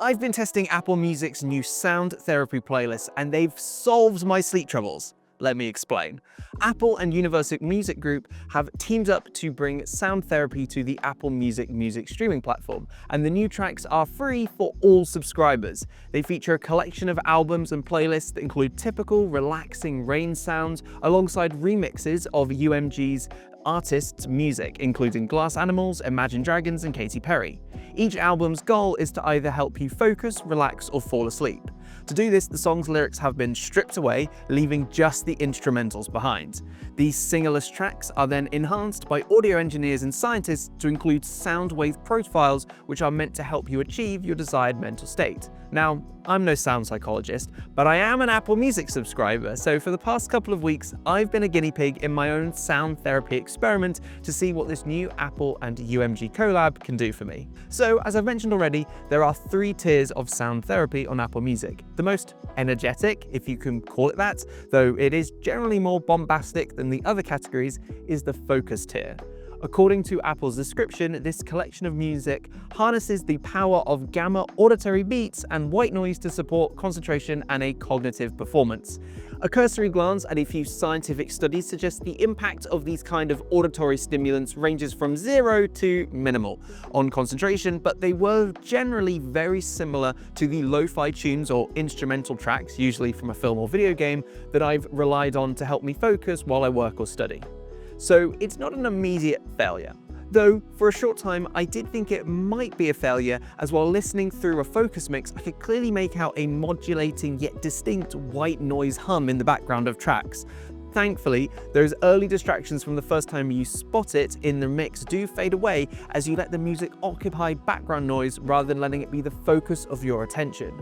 I've been testing Apple Music's new sound therapy playlist, and they've solved my sleep troubles. Let me explain. Apple and Universal Music Group have teamed up to bring sound therapy to the Apple Music music streaming platform, and the new tracks are free for all subscribers. They feature a collection of albums and playlists that include typical, relaxing rain sounds alongside remixes of UMG's artists' music, including Glass Animals, Imagine Dragons, and Katy Perry. Each album's goal is to either help you focus, relax, or fall asleep. To do this, the song's lyrics have been stripped away, leaving just the instrumentals behind. These singerless tracks are then enhanced by audio engineers and scientists to include sound wave profiles, which are meant to help you achieve your desired mental state. Now, I'm no sound psychologist, but I am an Apple Music subscriber, so for the past couple of weeks, I've been a guinea pig in my own sound therapy experiment to see what this new Apple and UMG collab can do for me. So, as I've mentioned already, there are 3 tiers of sound therapy on Apple Music. The most energetic, if you can call it that, though it is generally more bombastic than the other categories, is the focus tier. According to Apple's description, this collection of music harnesses the power of gamma auditory beats and white noise to support concentration and a cognitive performance. A cursory glance at a few scientific studies suggests the impact of these kind of auditory stimulants ranges from 0 to minimal on concentration, but they were generally very similar to the lo-fi tunes or instrumental tracks, usually from a film or video game, that I've relied on to help me focus while I work or study. So it's not an immediate failure. Though, for a short time, I did think it might be a failure, as while listening through a focus mix, I could clearly make out a modulating yet distinct white noise hum in the background of tracks. Thankfully, those early distractions from the first time you spot it in the mix do fade away as you let the music occupy background noise rather than letting it be the focus of your attention.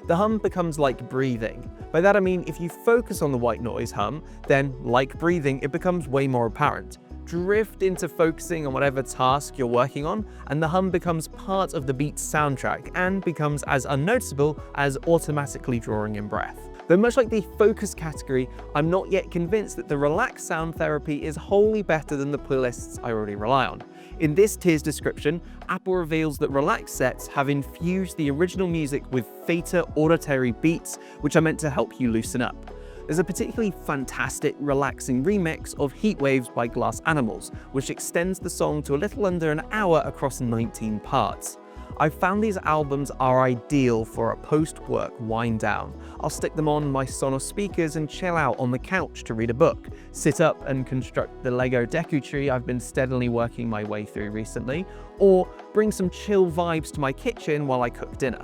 The hum becomes like breathing. By that I mean, if you focus on the white noise hum, then, like breathing, it becomes way more apparent. Drift into focusing on whatever task you're working on, and the hum becomes part of the beat's soundtrack and becomes as unnoticeable as automatically drawing in breath. Though much like the focus category, I'm not yet convinced that the relaxed sound therapy is wholly better than the playlists I already rely on. In this tier's description, Apple reveals that relaxed sets have infused the original music with theta auditory beats, which are meant to help you loosen up. There's a particularly fantastic, relaxing remix of Heat Waves by Glass Animals, which extends the song to a little under an hour across 19 parts. I've found these albums are ideal for a post-work wind down. I'll stick them on my Sonos speakers and chill out on the couch to read a book, sit up and construct the Lego Deku tree I've been steadily working my way through recently, or bring some chill vibes to my kitchen while I cook dinner.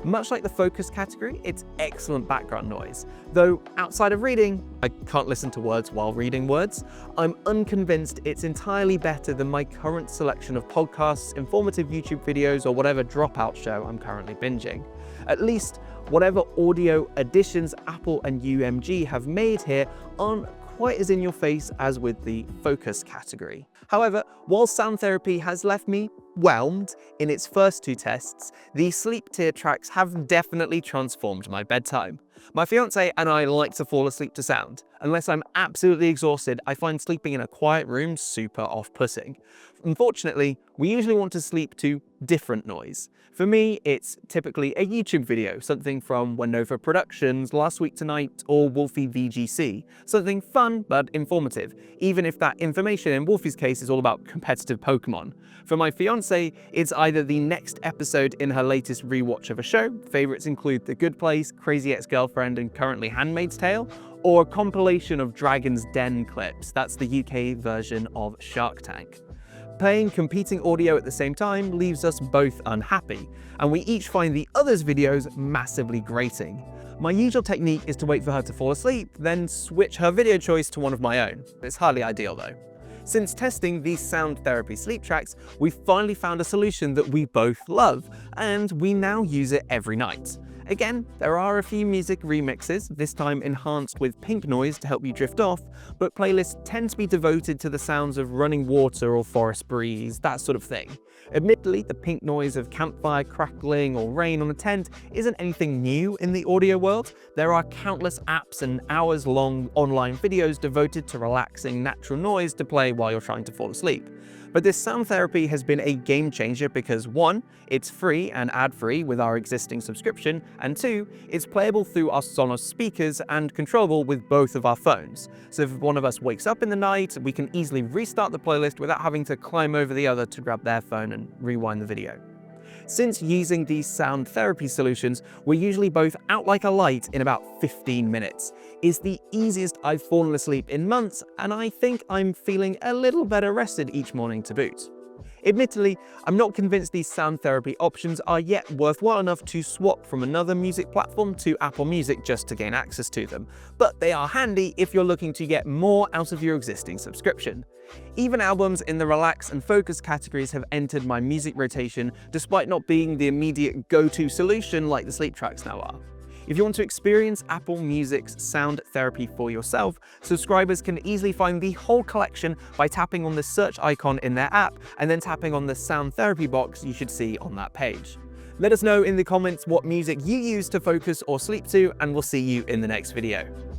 Much like the focus category, it's excellent background noise. Though outside of reading, I can't listen to words while reading words, I'm unconvinced it's entirely better than my current selection of podcasts, informative YouTube videos, or whatever dropout show I'm currently binging. At least, whatever audio additions Apple and UMG have made here aren't quite as in your face as with the focus category. However, while sound therapy has left me whelmed in its first 2 tests, the sleep tier tracks have definitely transformed my bedtime. My fiance and I like to fall asleep to sound. Unless I'm absolutely exhausted, I find sleeping in a quiet room super off-putting. Unfortunately, we usually want to sleep to different noise. For me, it's typically a YouTube video, something from Wendover Productions, Last Week Tonight, or Wolfie VGC. Something fun but informative, even if that information in Wolfie's case is all about competitive Pokemon. For my fiance, it's either the next episode in her latest rewatch of a show, favorites include The Good Place, Crazy Ex-Girlfriend, and currently Handmaid's Tale, or a compilation of Dragon's Den clips, that's the UK version of Shark Tank. Playing competing audio at the same time leaves us both unhappy, and we each find the other's videos massively grating. My usual technique is to wait for her to fall asleep, then switch her video choice to one of my own. It's hardly ideal though. Since testing these sound therapy sleep tracks, we've finally found a solution that we both love, and we now use it every night. Again, there are a few music remixes, this time enhanced with pink noise to help you drift off, but playlists tend to be devoted to the sounds of running water or forest breeze, that sort of thing. Admittedly, the pink noise of campfire crackling or rain on a tent isn't anything new in the audio world. There are countless apps and hours-long online videos devoted to relaxing natural noise to play while you're trying to fall asleep. But this sound therapy has been a game changer because 1, it's free and ad-free with our existing subscription, and 2, it's playable through our Sonos speakers and controllable with both of our phones. So if one of us wakes up in the night, we can easily restart the playlist without having to climb over the other to grab their phone and rewind the video. Since using these sound therapy solutions, we're usually both out like a light in about 15 minutes. It's the easiest I've fallen asleep in months, and I think I'm feeling a little better rested each morning to boot. Admittedly, I'm not convinced these sound therapy options are yet worthwhile enough to swap from another music platform to Apple Music just to gain access to them, but they are handy if you're looking to get more out of your existing subscription. Even albums in the relax and focus categories have entered my music rotation, despite not being the immediate go-to solution like the sleep tracks now are. If you want to experience Apple Music's sound therapy for yourself, subscribers can easily find the whole collection by tapping on the search icon in their app and then tapping on the sound therapy box you should see on that page. Let us know in the comments what music you use to focus or sleep to, and we'll see you in the next video.